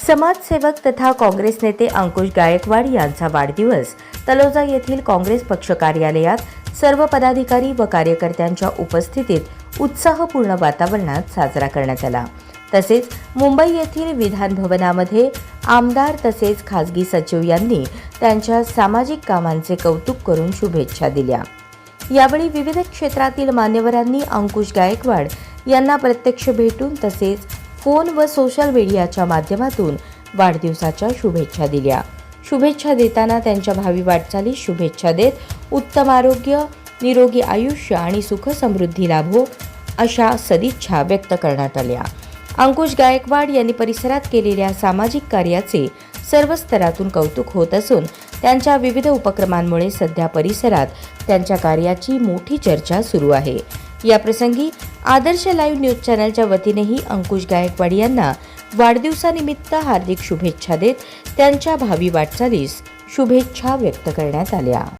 समाजसेवक तथा काँग्रेस नेते अंकुश गायकवाड यांचा वाढदिवस तलोजा येथील काँग्रेस पक्ष कार्यालयात सर्व पदाधिकारी व कार्यकर्त्यांच्या उपस्थितीत उत्साहपूर्ण वातावरणात साजरा करण्यात आला। तसेच मुंबई येथील विधान भवनामध्ये आमदार तसेच खासगी सचिव यांनी त्यांच्या सामाजिक कामांचे कौतुक करून शुभेच्छा दिल्या। यावेळी विविध क्षेत्रातील मान्यवरांनी अंकुश गायकवाड यांना प्रत्यक्ष भेटून तसेच फोन व सोशल मीडियाच्या माध्यमातून वाढदिवसाच्या शुभेच्छा दिल्या। शुभेच्छा देताना त्यांच्या भावी वाटचालीस शुभेच्छा देत उत्तम आरोग्य, निरोगी आयुष्य आणि सुख समृद्धी लाभो अशा सदिच्छा व्यक्त करण्यात आल्या। अंकुश गायकवाड यांनी परिसरात केलेल्या सामाजिक कार्याचे सर्व स्तरातून कौतुक होत असून त्यांच्या विविध उपक्रमांमुळे सध्या परिसरात त्यांच्या कार्याची मोठी चर्चा सुरू आहे। या प्रसंगी आदर्श लाईव्ह न्यूज चॅनलच्या वतीनेही अंकुश गायकवाड यांना वाढदिवसानिमित्त हार्दिक शुभेच्छा देत त्यांच्या भावी वाटचालीस शुभेच्छा व्यक्त करण्यात आल्या।